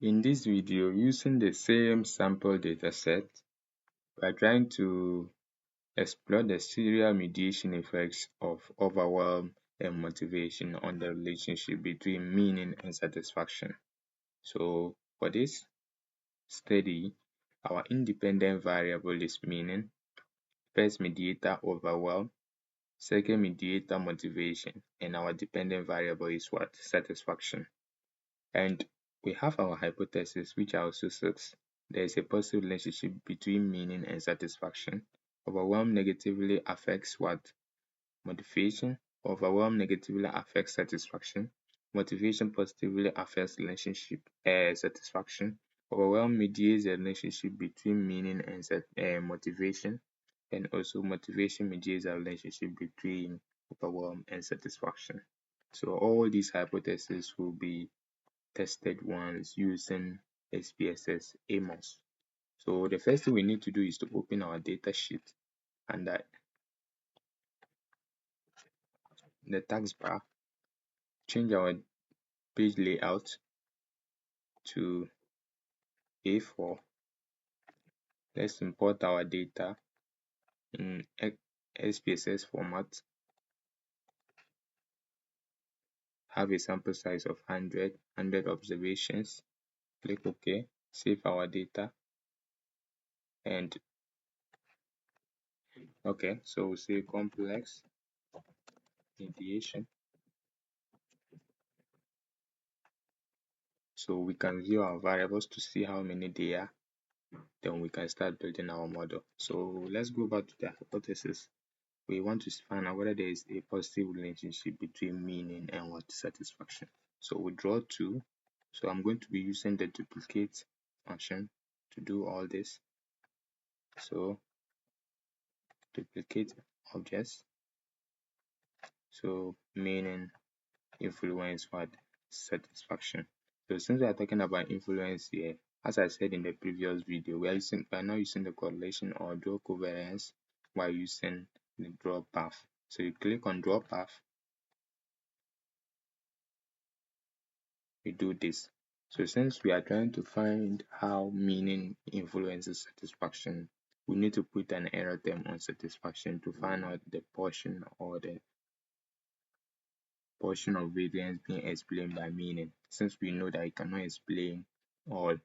In this video, using the same sample dataset, we are trying to explore the serial mediation effects of overwhelm and motivation on the relationship between meaning and satisfaction. So for this study, our independent variable is meaning, first mediator overwhelm, second mediator motivation, and our dependent variable is what? Satisfaction. And we have our hypothesis, which also says there is a positive relationship between meaning and satisfaction. Overwhelm negatively affects what? Motivation. Overwhelm negatively affects satisfaction. Motivation positively affects relationship satisfaction. Overwhelm mediates the relationship between meaning and motivation, and also motivation mediates the relationship between overwhelm and satisfaction. So all these hypotheses will be tested once using SPSS Amos. So the first thing we need to do is to open our data sheet under the taskbar, change our page layout to A4. Let's import our data in SPSS format. Have a sample size of 100 observations. Click OK. Save our data. And okay, so we'll say complex mediation. So we can view our variables to see how many they are. Then we can start building our model. So let's go back to the hypothesis. We want to find out whether there is a positive relationship between meaning and what? Satisfaction. So we draw two. So I'm going to be using the duplicate function to do all this. So duplicate objects. So meaning influence what? Satisfaction. So since we are talking about influence here, as I said in the previous video, we are not using the correlation or draw covariance while using the draw path. So you click on draw path, you do this. So since we are trying to find how meaning influences satisfaction, we need to put an error term on satisfaction to find out the portion or the portion of variance being explained by meaning, since we know that it cannot explain all.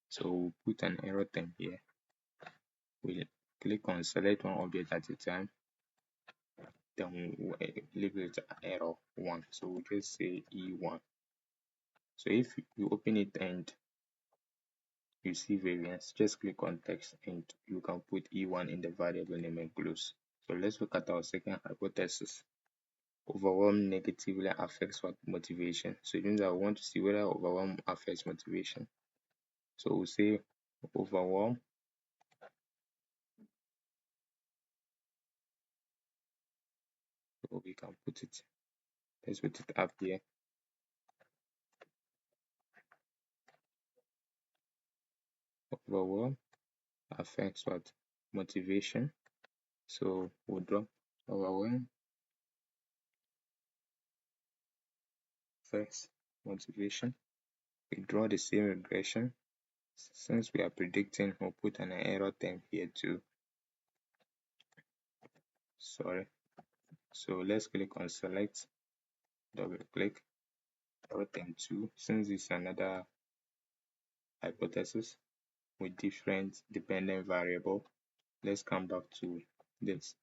So we'll put an error term here. We'll click on select one object at a time, then we'll label it error 1. So we'll just say E1. So if you open it and you see variance, just click on text and you can put E1 in the variable name and close. So let's look at our second hypothesis. Overwhelm negatively affects what? Motivation. So it means I want to see whether overwhelm affects motivation. So we'll say overwhelm so we can put it, let's put it up here. Overwhelm affects what? Motivation. So we'll draw overwhelm affects motivation. We draw the same regression. Since we are predicting, we'll put an error term here too. Sorry. So let's click on select, double click, error term 2. Since it's another hypothesis with different dependent variable, let's come back to this.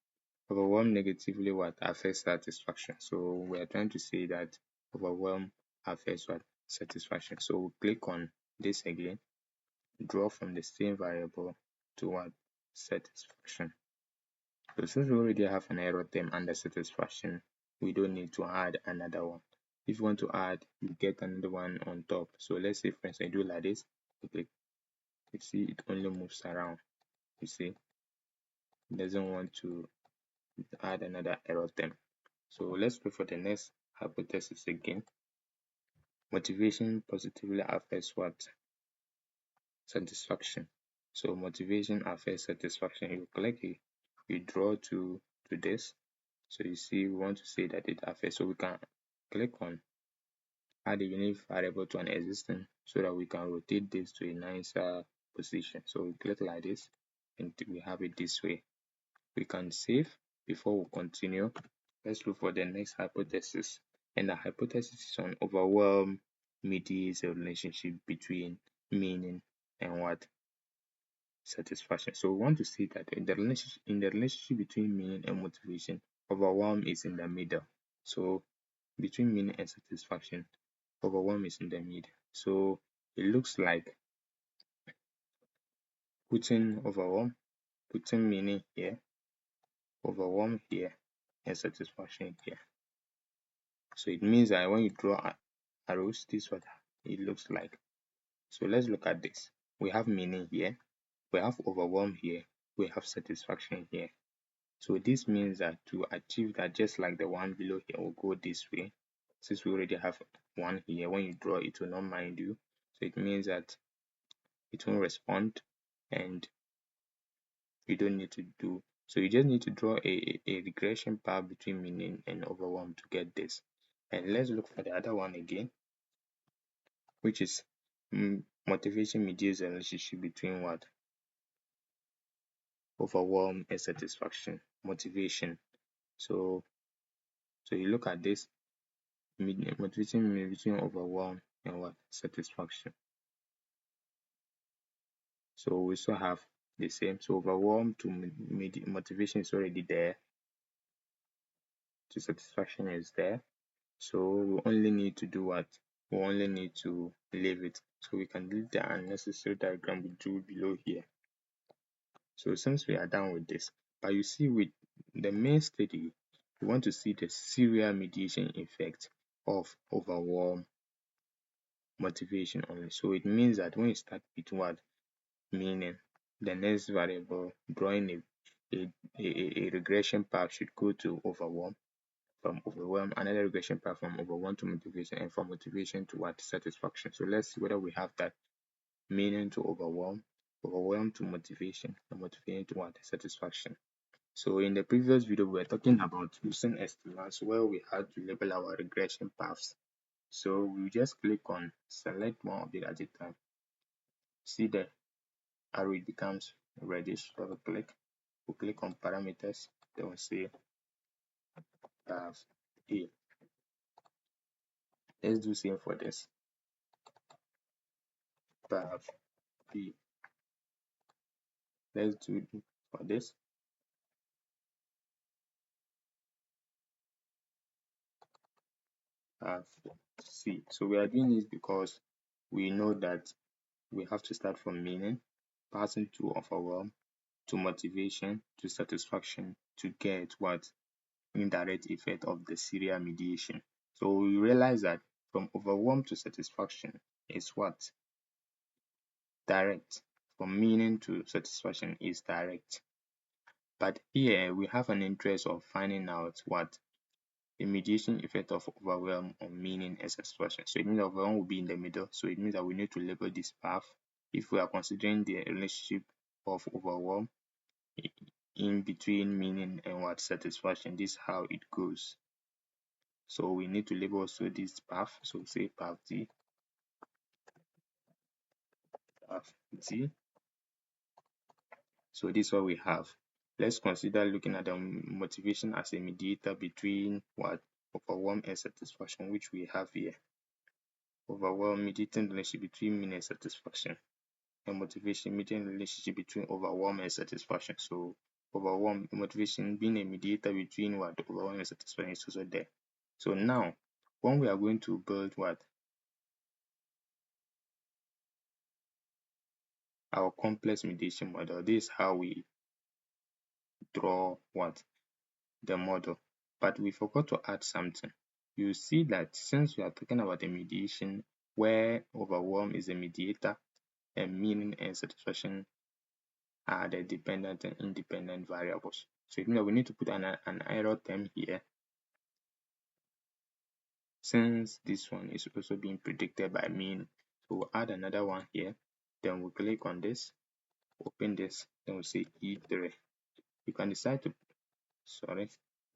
Overwhelm negatively what? Affects satisfaction. So we are trying to say that overwhelm affects what? Satisfaction. So we'll click on this again, draw from the same variable to what? Satisfaction. So since we already have an error term under satisfaction, we don't need to add another one. If you want to add, you get another one on top. So let's say for instance I do like this, okay, you see it only moves around. You see, it doesn't want to add another error term. So let's go for the next hypothesis again. Motivation positively affects what? Satisfaction. So motivation affects satisfaction. You click it, you draw to this. So you see we want to say that it affects. So we can click on add a unique variable to an existing so that we can rotate this to a nicer position. So we click like this and we have it this way. We can save before we continue. Let's look for the next hypothesis. And the hypothesis is on overwhelm mediates a relationship between meaning and what? Satisfaction. So we want to see that in the relationship between meaning and motivation, overwhelm is in the middle. So between meaning and satisfaction, overwhelm is in the middle. So it looks like putting meaning here, overwhelm here, and satisfaction here. So it means that when you draw arrows, this is what it looks like. So let's look at this. We have meaning here, we have overwhelm here, we have satisfaction here. So this means that to achieve that, just like the one below here, will go this way. Since we already have one here, when you draw it will not mind you. So it means that it won't respond and you don't need to do. So you just need to draw a regression path between meaning and overwhelm to get this. And let's look for the other one again, which is motivation mediates the relationship between what? Overwhelm and satisfaction. Motivation. So you look at this, motivation between overwhelm and what? Satisfaction. So we still have the same. So overwhelm to motivation is already there, to satisfaction is there. So we only need to do what? We only need to leave it. So we can leave the unnecessary diagram we drew below here. So since we are done with this, but you see with the main study, we want to see the serial mediation effect of overwhelm motivation only. So it means that when you start with what? Meaning, the next variable, drawing a regression path should go to overwhelm, from overwhelm, another regression path from overwhelm to motivation, and from motivation to what? Satisfaction. So let's see whether we have that. Meaning to overwhelm, overwhelm to motivation, and motivation to what? Satisfaction. So in the previous video, we were talking about using estimands where we had to label our regression paths. So we just click on select one of it at a time. See the arrow, it becomes reddish. Double click. We'll click on parameters. Then we'll say path A. Let's do same for this. Path B. Let's do for this. Path C. So we are doing this because we know that we have to start from meaning, passing to overwhelm, to motivation, to satisfaction, to get what? Indirect effect of the serial mediation. So we realize that from overwhelm to satisfaction is what? Direct. From meaning to satisfaction is direct. But here we have an interest of finding out what? The mediation effect of overwhelm on meaning and satisfaction. So it means overwhelm will be in the middle. So it means that we need to label this path. If we are considering the relationship of overwhelm in between meaning and what? Satisfaction, this is how it goes. So we need to label also this path. So say path D, path D. So this is what we have. Let's consider looking at the motivation as a mediator between what? Overwhelm and satisfaction, which we have here. Overwhelm mediating the relationship between meaning and satisfaction, and motivation mediating the relationship between overwhelm and satisfaction. So overwhelm, motivation being a mediator between what? Overwhelm and satisfaction is also there. So now when we are going to build what? Our complex mediation model, this is how we draw what? The model. But we forgot to add something. You see that since we are talking about a mediation where overwhelm is a mediator and meaning and satisfaction are the dependent and independent variables. So it means that we need to put an error term here, since this one is also being predicted by mean. So we'll add another one here. Then we'll click on this, open this, then we'll say E3. You can decide to, sorry,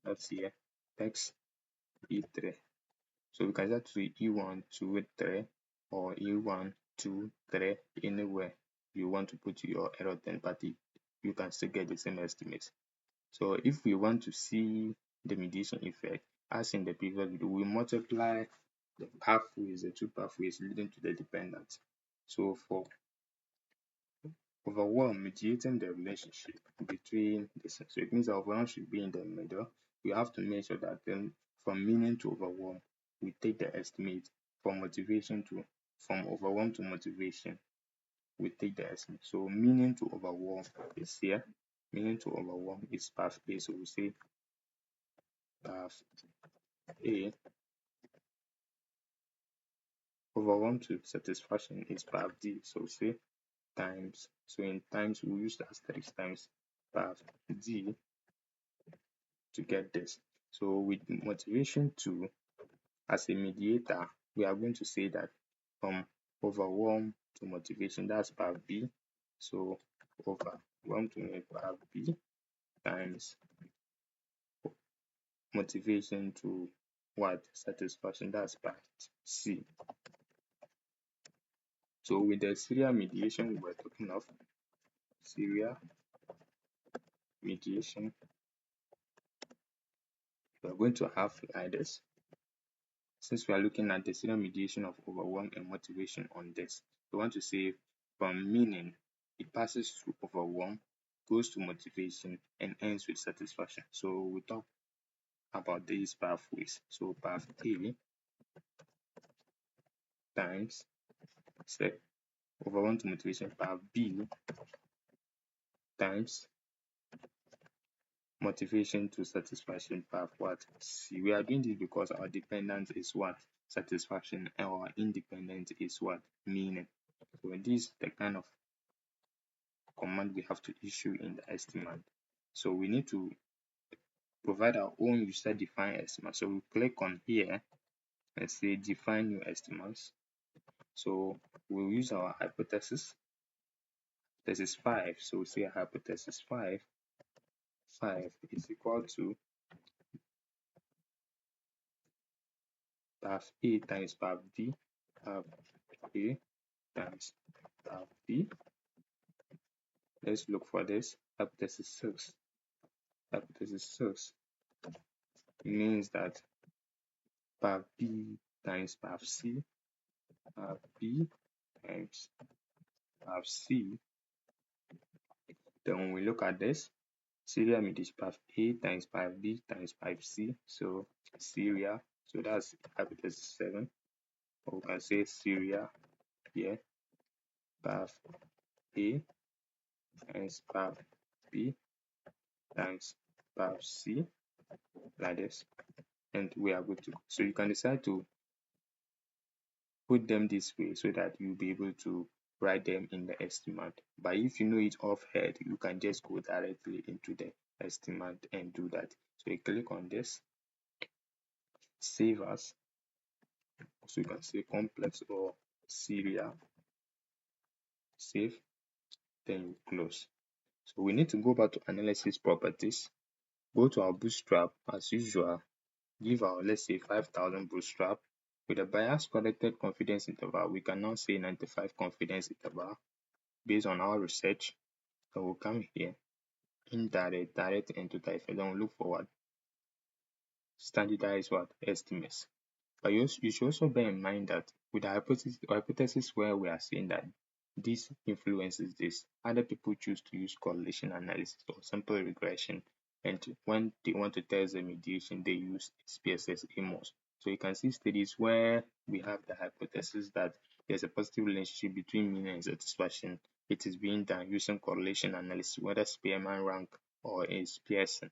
that's here, text E3. So we can set to E1, 2, 3 or E1, 2, 3 anywhere you want to put your error 10 party, you can still get the same estimate. So if we want to see the mediation effect, as in the previous video, we multiply the pathways, the two pathways leading to the dependent. So for overwhelm mediating the relationship between this, so it means that overwhelm should be in the middle. We have to make sure that then from meaning to overwhelm, we take the estimate. From overwhelm to motivation, we take the estimate. So meaning to overwhelm is here. Meaning to overwhelm is path A. So we say path A. Overwhelm to satisfaction is path D. So we say times. So in times we use the asterisk times path D to get this. So with motivation 2, as a mediator, we are going to say that from overwhelm to motivation, that's path B. So overwhelm to path B times motivation to what? Satisfaction, that's part C. So with the serial mediation we were talking of, serial mediation, we are going to have like this. Since we are looking at the serial mediation of overwhelm and motivation on this, we want to say from meaning, it passes through overwhelm, goes to motivation, and ends with satisfaction. So we talk about these pathways. So path A times overwhelm to motivation, path B times motivation to satisfaction, path what? C. We are doing this because our dependent is what? Satisfaction, and our independent is what? Meaning. So this is the kind of command we have to issue in the estimand. So we need to provide our own user defined estimand. So we click on here and say define new estimands. So we'll use our hypothesis. This is 5. So we say hypothesis 5 is equal to path A times path B, path A times path B. Let's look for this. Hypothesis 6. Hypothesis 6 means that path B times path C, path B times path C. Then when we look at this, serial mediation path A times path B times path C. So serial, so that's hypothesis 7. Or we can say serial here, path A times path B times path C, like this. And we are good to go. So you can decide to put them this way so that you'll be able to write them in the estimand. But if you know it off head, you can just go directly into the estimand and do that. So you click on this, save as. So you can say complex or serial, save, then you close. So we need to go back to analysis properties, go to our bootstrap as usual, give our, let's say, 5,000 bootstrap. With a bias corrected confidence interval, we can now say 95 confidence interval based on our research. So we'll come here, indirect, direct, and total effect. Then we'll look for what? Standardized what? Estimates. But you should also bear in mind that with the hypothesis where we are saying that this influences this, other people choose to use correlation analysis or simple regression, and when they want to test the mediation, they use SPSS Amos. So you can see studies where we have the hypothesis that there's a positive relationship between meaning and satisfaction. It is being done using correlation analysis, whether Spearman rank or a Pearson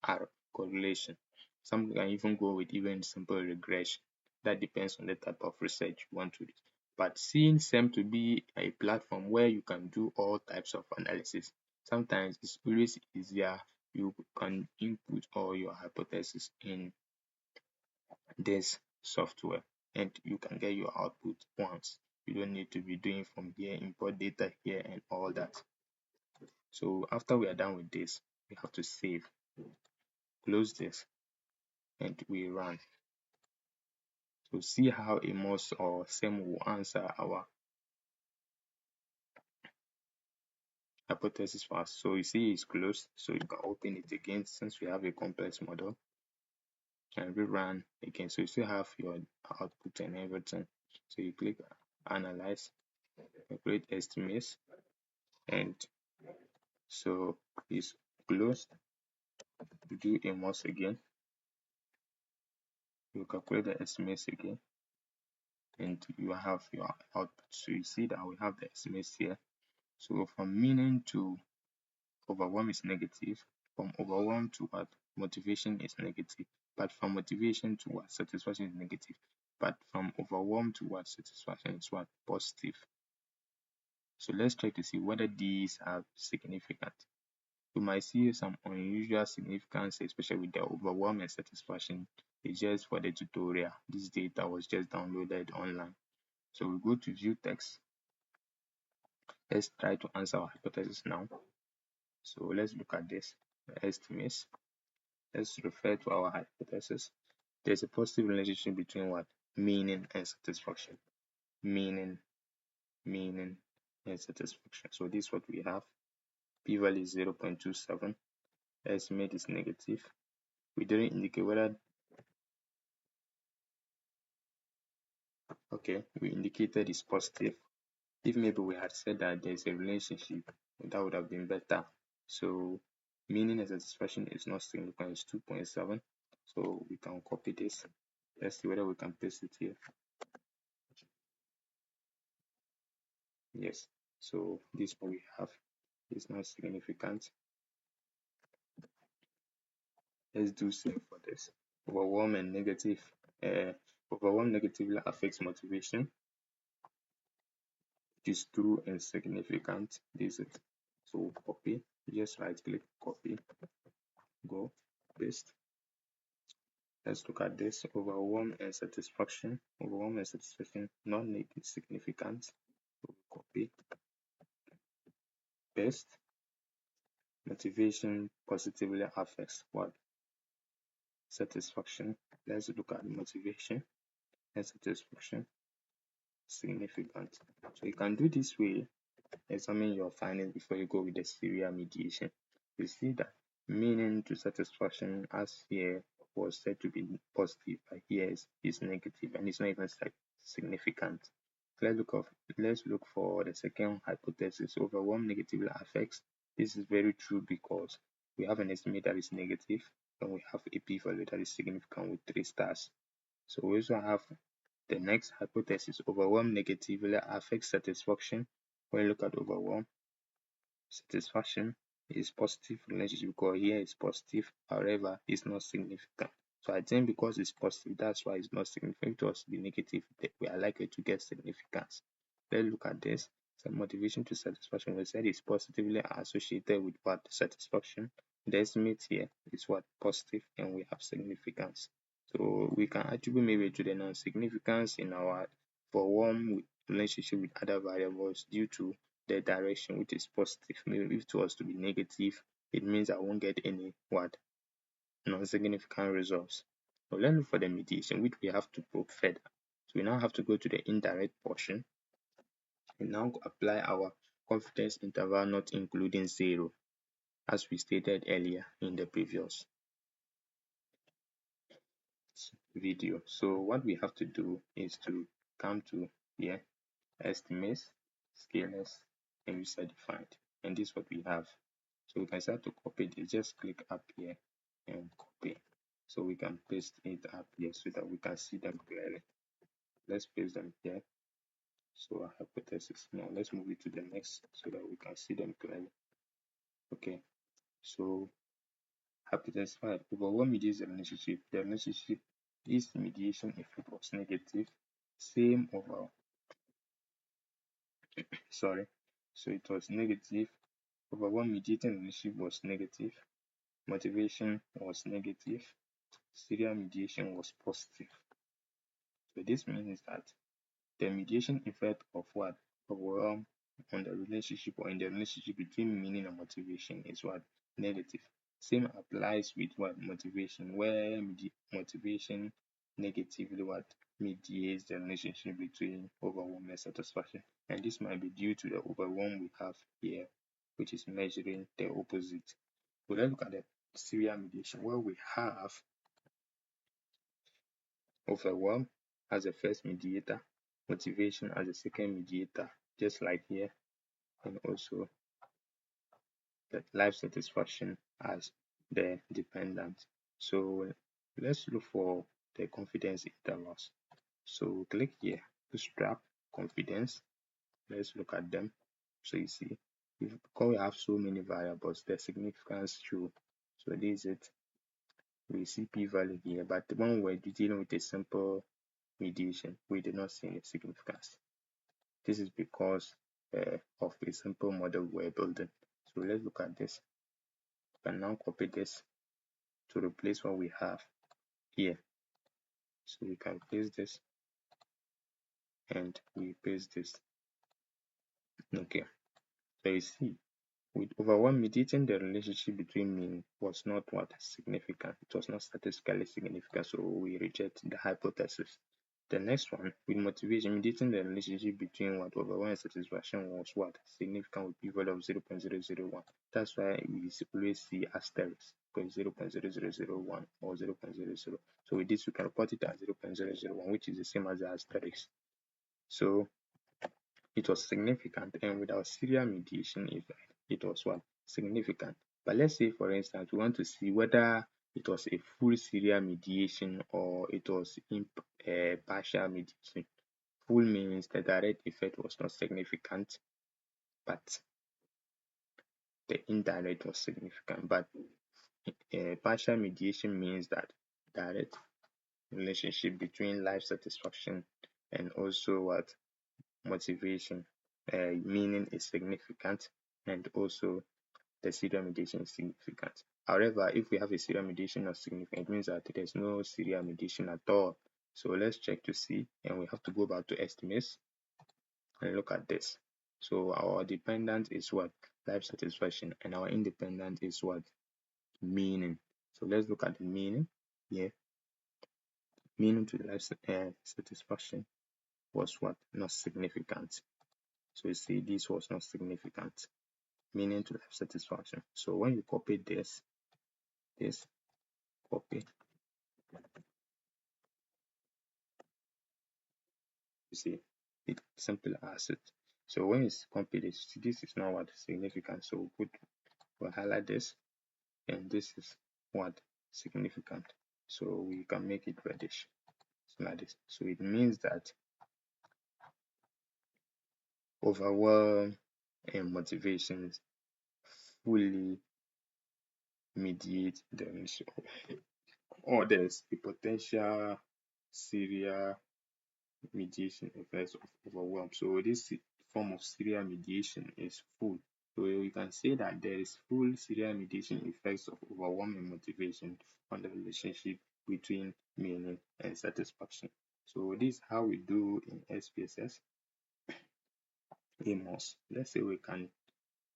R correlation. Some can even go with even simple regression. That depends on the type of research you want to do. But seeing SEM to be a platform where you can do all types of analysis, sometimes it's always easier. You can input all your hypothesis in this software and you can get your output once. You don't need to be doing from here, import data here and all that. So after we are done with this, we have to save, close this, and we run. So see how Amos or Sam will answer our hypothesis for us. So you see it's closed, so you can open it again since we have a complex model and rerun again. So you still have your output and everything. So you click analyze, calculate estimates, and so it's closed. You do Amos again, you calculate the estimates again, and you have your output. So you see that we have the estimates here. So from meaning to overwhelm is negative, from overwhelm to what motivation is negative, but from motivation to what satisfaction is negative, but from overwhelm to what satisfaction is what positive. So let's try to see whether these are significant. You might see some unusual significance, especially with the overwhelm and satisfaction. It's just for the tutorial. This data was just downloaded online. So we go to view text. Let's try to answer our hypothesis now. So let's look at this estimates. Let's refer to our hypothesis. There's a positive relationship between what? Meaning and satisfaction. Meaning, and satisfaction. So this is what we have. P-value is 0.27. Estimate is negative. We didn't indicate whether, okay, we indicated it's positive. If maybe we had said that there's a relationship, that would have been better. So meaning and satisfaction is not significant, it's 2.7. So we can copy this. Let's see whether we can paste it here. Yes, so this what we have is not significant. Let's do same for this. Overwhelm and negative. Overwhelm negatively affects motivation. It is true and significant. This is it. So copy. Just right click, copy, go, paste. Let's look at this. Overwhelm and satisfaction. Overwhelm and satisfaction not significant. So copy, paste. Motivation positively affects what? Satisfaction. Let's look at motivation and satisfaction. Significant. So you can do this way, examine your findings before you go with the serial mediation. You see that meaning to satisfaction as here was said to be positive, but here is negative and it's not even significant. Let's look for the second hypothesis. Overwhelm negatively affects. This is very true because we have an estimate that is negative and we have a p-value that is significant with 3 stars. So we also have the next hypothesis. Overwhelm negatively affects satisfaction. When you look at overwhelm, satisfaction is positive relationship because here is positive, however, it's not significant. So I think because it's positive, that's why it's not significant. If it was to be negative, we are likely to get significance. Let's look at this. So motivation to satisfaction, we said is positively associated with what? Satisfaction. The estimate here is what? Positive, and we have significance. So we can attribute maybe to the non-significance in our for one relationship with other variables due to the direction which is positive. Maybe if it was to be negative, it means I won't get any what? Non-significant results. So let's look for the mediation, which we have to probe further. So we now have to go to the indirect portion and now apply our confidence interval not including 0, as we stated earlier in the previous video. So what we have to do is to come to here, estimates, scalars, and user defined, and this is what we have. So we can start to copy this. Just click up here and copy. So we can paste it up here so that we can see them clearly. Let's paste them here. So our hypothesis. Now let's move it to the next so that we can see them clearly. Okay. So hypothesis 5. Overall mediates the relationship. The relationship is mediation if it was negative. Same over. Sorry. So it was negative. Overall mediating relationship was negative. Motivation was negative. Serial mediation was positive. So this means that the mediation effect of what? Overall on the relationship or in the relationship between meaning and motivation is what? Negative. Same applies with what? Motivation, where motivation negatively what? mediates the relationship between overwhelm and satisfaction. And this might be due to the overwhelm we have here, which is measuring the opposite. So let's look at the serial mediation, where we have overwhelm as the first mediator, motivation as the second mediator, just like here, and also the life satisfaction as the dependent. So let's look for the confidence intervals. So click here, bootstrap confidence. Let's look at them. So you see, because we have so many variables, the significance show. So this is it. We see p-value here, but when we're dealing with a simple mediation, we did not see any significance. This is because of a simple model we're building. So let's look at this. We can now copy this to replace what we have here. So we can paste this and we paste this. Okay, so you see, with overwhelm mediating, the relationship between mean was not what significant. It was not statistically significant, so we reject the hypothesis. The next one, with motivation, mediating the relationship between what overwhelm and satisfaction was what significant with p-value of 0.001. That's why we always see asterisk, because 0.0001 or 0.00. So with this, we can report it as 0.001, which is the same as the asterisk. So it was significant, and without serial mediation effect, it was what significant. But let's say, for instance, we want to see whether it was a full serial mediation or it was partial mediation. Full means the direct effect was not significant, but the indirect was significant. But partial mediation means that direct relationship between life satisfaction and also what motivation, meaning is significant, and also the serial mediation is significant. However, if we have a serial mediation not significant, it means that there's no serial mediation at all. So let's check to see, and we have to go back to estimates and look at this. So our dependent is what? Life satisfaction, and our independent is what? Meaning. So let's look at the meaning here. Meaning to life satisfaction was what? Not significant. So you see, this was not significant, meaning to life satisfaction. So when you copy this, copy, you see, it's simple as it. So when you copy this is not what significant. So we'll highlight this, and this is what significant. So we can make it reddish, so like this. So it means that overwhelm and motivations fully mediate the relationship, or there's a potential serial mediation effects of overwhelm. So this form of serial mediation is full. So we can say that there is full serial mediation effects of overwhelm and motivation on the relationship between meaning and satisfaction. So this is how we do in SPSS Amos. Let's say we can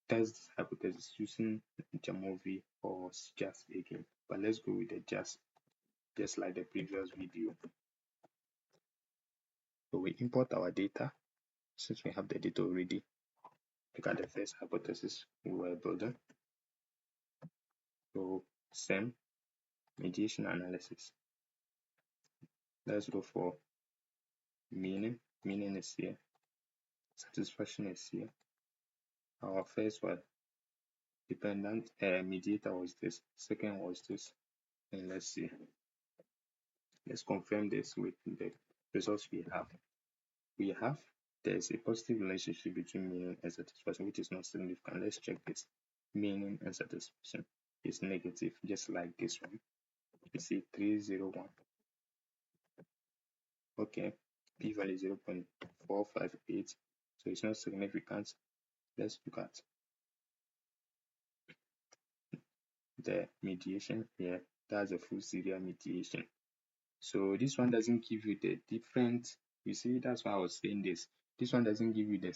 test this hypothesis using Jamovi or just again. But let's go with the just like the previous video. So we import our data. Since we have the data already, look at the first hypothesis we were building. So SEM, mediation analysis. Let's go for meaning. Meaning is here. Satisfaction is here. Our first one, dependent mediator was this. Second was this. And let's see. Let's confirm this with the results we have. We have there's a positive relationship between meaning and satisfaction, which is not significant. Let's check this. Meaning and satisfaction is negative, just like this one. You see 301. Okay, p-value 0.458, so it's not significant. Let's look at the mediation here. That's a full serial mediation. So this one doesn't give you the different, you see, that's why I was saying this one doesn't give you the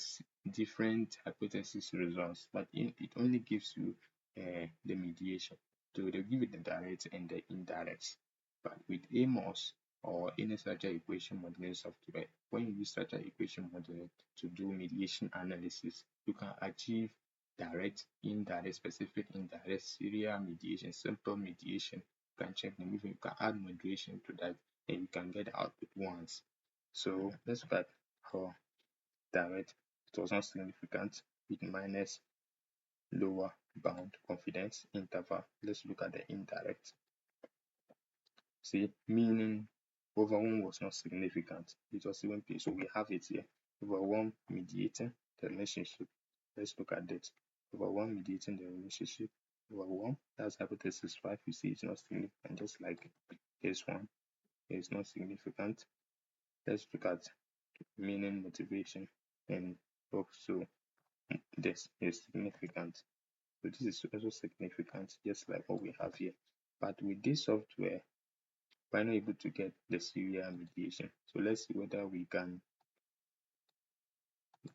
different hypothesis results, but it only gives you the mediation. So they'll give you the direct and the indirect. But with Amos or any structure equation modeling software. When you use structure equation modeling to do mediation analysis, you can achieve direct, indirect, specific, indirect, serial mediation, simple mediation. You can check them, even you can add moderation to that, and you can get the output once. So let's look at how direct, it was not significant with minus lower bound confidence interval. Let's look at the indirect. See, meaning over 1 was not significant. It was even P. So we have it here. Over 1 mediating the relationship. Let's look at that. Over 1 mediating the relationship. Over 1, that's hypothesis 5. You see it's not significant, just like case 1. It's not significant. Let's look at meaning motivation, and also this is significant. So this is also significant, just like what we have here. But with this software, we're not able to get the serial mediation. So let's see whether we can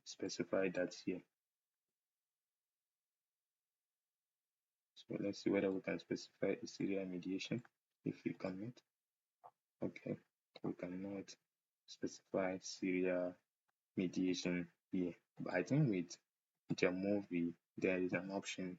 specify that here. So let's see whether we can specify a serial mediation. If we cannot, okay, we cannot specify serial mediation here. But I think with the movie, there is an option